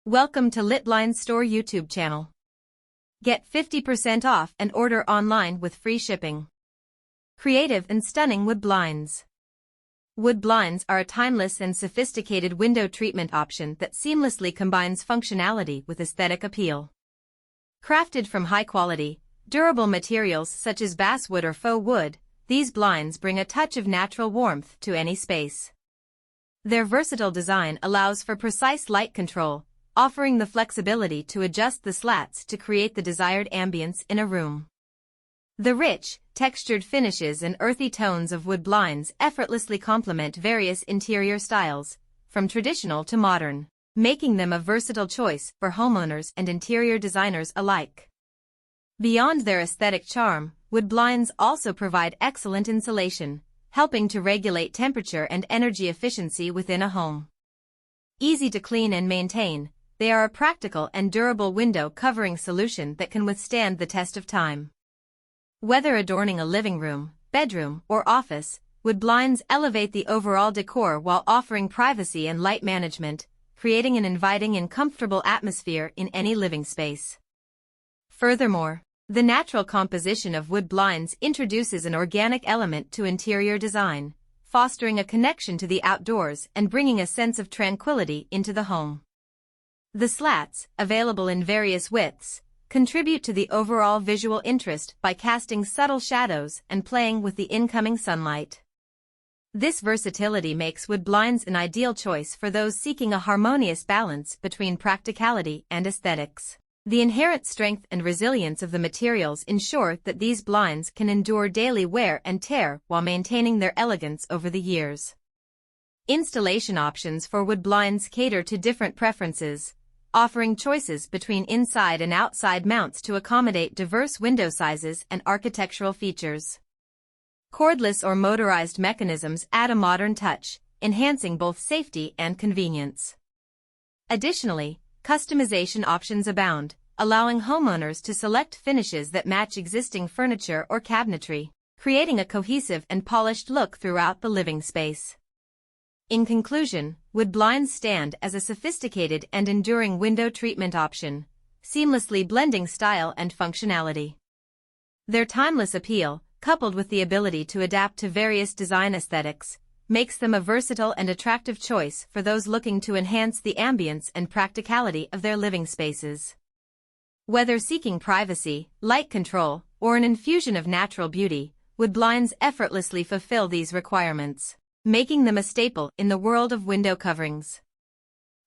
Welcome to LITBLINDS Store YouTube channel. Get 50% off and order online with free shipping. Creative and stunning wood blinds. Wood blinds are a timeless and sophisticated window treatment option that seamlessly combines functionality with aesthetic appeal. Crafted from high-quality, durable materials such as basswood or faux wood, these blinds bring a touch of natural warmth to any space. Their versatile design allows for precise light control, offering the flexibility to adjust the slats to create the desired ambience in a room. The rich, textured finishes and earthy tones of wood blinds effortlessly complement various interior styles, from traditional to modern, making them a versatile choice for homeowners and interior designers alike. Beyond their aesthetic charm, wood blinds also provide excellent insulation, helping to regulate temperature and energy efficiency within a home. Easy to clean and maintain, they are a practical and durable window covering solution that can withstand the test of time. Whether adorning a living room, bedroom, or office, wood blinds elevate the overall decor while offering privacy and light management, creating an inviting and comfortable atmosphere in any living space. Furthermore, the natural composition of wood blinds introduces an organic element to interior design, fostering a connection to the outdoors and bringing a sense of tranquility into the home. The slats, available in various widths, contribute to the overall visual interest by casting subtle shadows and playing with the incoming sunlight. This versatility makes wood blinds an ideal choice for those seeking a harmonious balance between practicality and aesthetics. The inherent strength and resilience of the materials ensure that these blinds can endure daily wear and tear while maintaining their elegance over the years. Installation options for wood blinds cater to different preferences, offering choices between inside and outside mounts to accommodate diverse window sizes and architectural features. Cordless or motorized mechanisms add a modern touch, enhancing both safety and convenience. Additionally, customization options abound, allowing homeowners to select finishes that match existing furniture or cabinetry, creating a cohesive and polished look throughout the living space. In conclusion, wood blinds stand as a sophisticated and enduring window treatment option, seamlessly blending style and functionality. Their timeless appeal, coupled with the ability to adapt to various design aesthetics, makes them a versatile and attractive choice for those looking to enhance the ambience and practicality of their living spaces. Whether seeking privacy, light control, or an infusion of natural beauty, wood blinds effortlessly fulfill these requirements, making them a staple in the world of window coverings.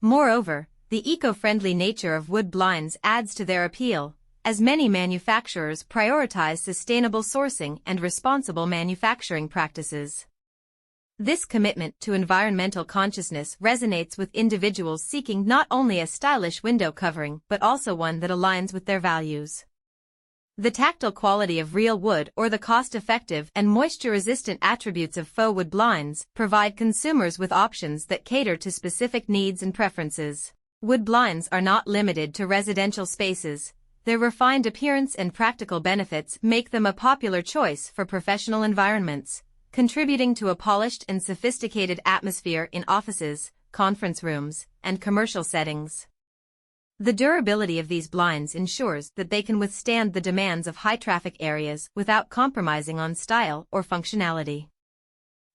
Moreover, the eco-friendly nature of wood blinds adds to their appeal, as many manufacturers prioritize sustainable sourcing and responsible manufacturing practices. This commitment to environmental consciousness resonates with individuals seeking not only a stylish window covering but also one that aligns with their values. The tactile quality of real wood or the cost-effective and moisture-resistant attributes of faux wood blinds provide consumers with options that cater to specific needs and preferences. Wood blinds are not limited to residential spaces. Their refined appearance and practical benefits make them a popular choice for professional environments, contributing to a polished and sophisticated atmosphere in offices, conference rooms, and commercial settings. The durability of these blinds ensures that they can withstand the demands of high-traffic areas without compromising on style or functionality.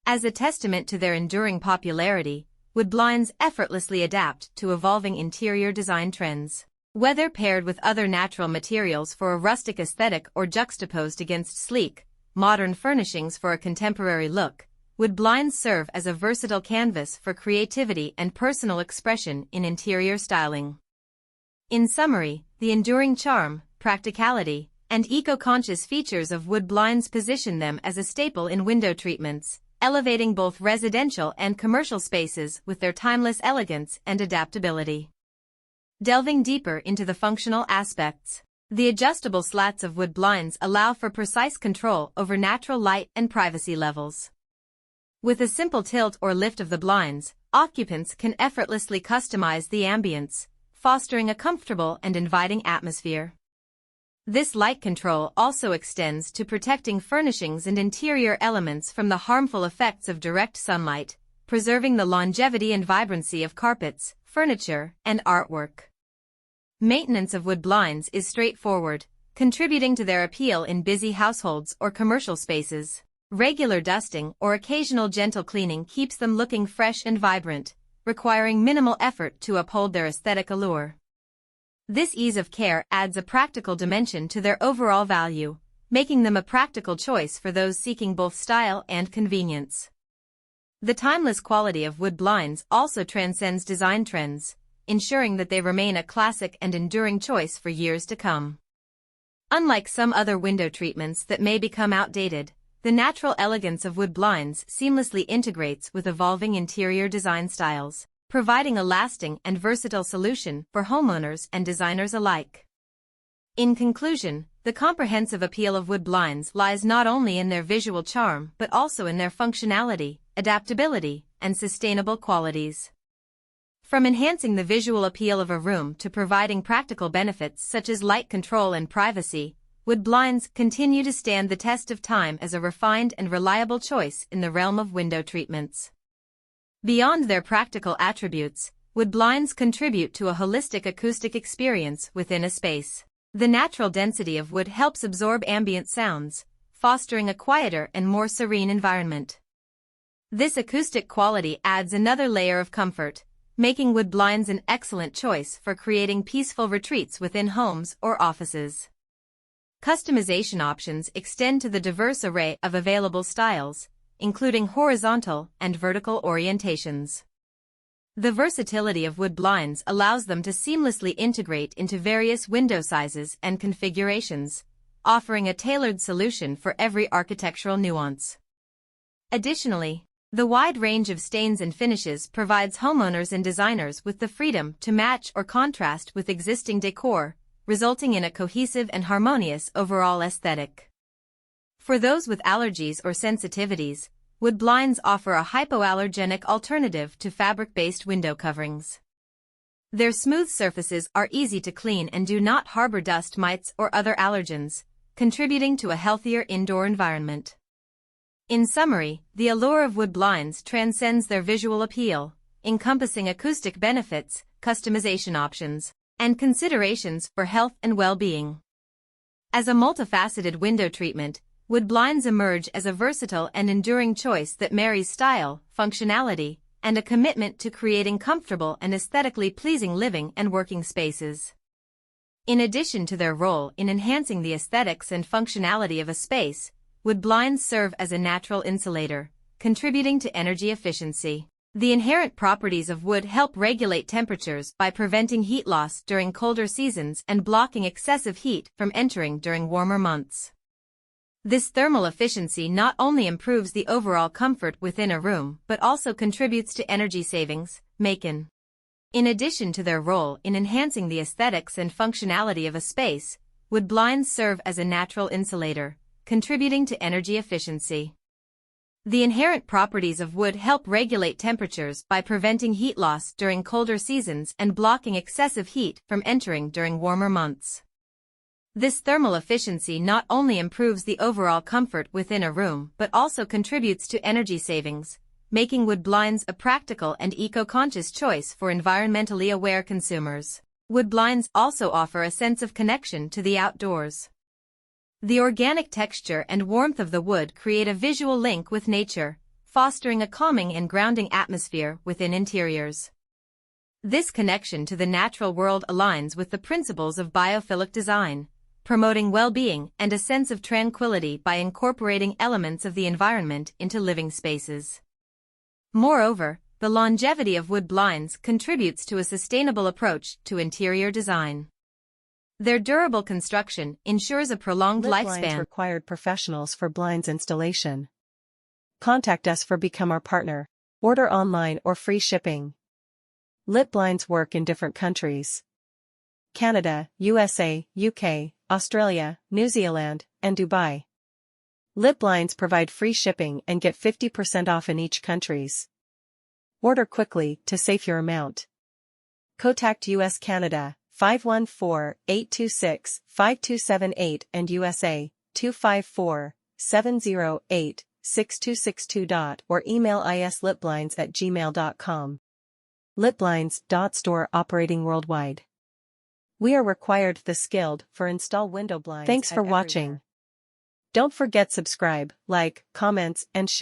As a testament to their enduring popularity, wood blinds effortlessly adapt to evolving interior design trends. Whether paired with other natural materials for a rustic aesthetic or juxtaposed against sleek, modern furnishings for a contemporary look, wood blinds serve as a versatile canvas for creativity and personal expression in interior styling. In summary, the enduring charm, practicality, and eco-conscious features of wood blinds position them as a staple in window treatments, elevating both residential and commercial spaces with their timeless elegance and adaptability. Delving deeper into the functional aspects, the adjustable slats of wood blinds allow for precise control over natural light and privacy levels. With a simple tilt or lift of the blinds, occupants can effortlessly customize the ambience, fostering a comfortable and inviting atmosphere. This light control also extends to protecting furnishings and interior elements from the harmful effects of direct sunlight, preserving the longevity and vibrancy of carpets, furniture, and artwork. Maintenance of wood blinds is straightforward, contributing to their appeal in busy households or commercial spaces. Regular dusting or occasional gentle cleaning keeps them looking fresh and vibrant, requiring minimal effort to uphold their aesthetic allure. This ease of care adds a practical dimension to their overall value, making them a practical choice for those seeking both style and convenience. The timeless quality of wood blinds also transcends design trends, ensuring that they remain a classic and enduring choice for years to come. Unlike some other window treatments that may become outdated, the natural elegance of wood blinds seamlessly integrates with evolving interior design styles, providing a lasting and versatile solution for homeowners and designers alike. In conclusion, the comprehensive appeal of wood blinds lies not only in their visual charm but also in their functionality, adaptability, and sustainable qualities. From enhancing the visual appeal of a room to providing practical benefits such as light control and privacy, wood blinds continue to stand the test of time as a refined and reliable choice in the realm of window treatments. Beyond their practical attributes, wood blinds contribute to a holistic acoustic experience within a space. The natural density of wood helps absorb ambient sounds, fostering a quieter and more serene environment. This acoustic quality adds another layer of comfort, making wood blinds an excellent choice for creating peaceful retreats within homes or offices. Customization options extend to the diverse array of available styles, including horizontal and vertical orientations. The versatility of wood blinds allows them to seamlessly integrate into various window sizes and configurations, offering a tailored solution for every architectural nuance. Additionally, the wide range of stains and finishes provides homeowners and designers with the freedom to match or contrast with existing decor, resulting in a cohesive and harmonious overall aesthetic. For those with allergies or sensitivities, wood blinds offer a hypoallergenic alternative to fabric-based window coverings. Their smooth surfaces are easy to clean and do not harbor dust mites or other allergens, contributing to a healthier indoor environment. In summary, the allure of wood blinds transcends their visual appeal, encompassing acoustic benefits, customization options, and considerations for health and well-being. As a multifaceted window treatment, wood blinds emerge as a versatile and enduring choice that marries style, functionality, and a commitment to creating comfortable and aesthetically pleasing living and working spaces. In addition to their role in enhancing the aesthetics and functionality of a space, wood blinds serve as a natural insulator, contributing to energy efficiency. The inherent properties of wood help regulate temperatures by preventing heat loss during colder seasons and blocking excessive heat from entering during warmer months. This thermal efficiency not only improves the overall comfort within a room but also contributes to energy savings, making. In addition to their role in enhancing the aesthetics and functionality of a space, wood blinds serve as a natural insulator, contributing to energy efficiency. The inherent properties of wood help regulate temperatures by preventing heat loss during colder seasons and blocking excessive heat from entering during warmer months. This thermal efficiency not only improves the overall comfort within a room but also contributes to energy savings, making wood blinds a practical and eco-conscious choice for environmentally aware consumers. Wood blinds also offer a sense of connection to the outdoors. The organic texture and warmth of the wood create a visual link with nature, fostering a calming and grounding atmosphere within interiors. This connection to the natural world aligns with the principles of biophilic design, promoting well-being and a sense of tranquility by incorporating elements of the environment into living spaces. Moreover, the longevity of wood blinds contributes to a sustainable approach to interior design. Their durable construction ensures a prolonged lifespan. LITBLINDS required professionals for blinds installation. Contact us for Become Our Partner. Order online or free shipping. LITBLINDS work in different countries: Canada, USA, UK, Australia, New Zealand, and Dubai. LITBLINDS provide free shipping and get 50% off in each countries. Order quickly to save your amount. Contact US Canada 514-826-5278 and USA 254-708-6262. Or email islitblinds@gmail.com. LITBLINDS.store operating worldwide. We are required the skilled for install window blinds. Thanks for watching. Don't forget subscribe, like, comments, and share.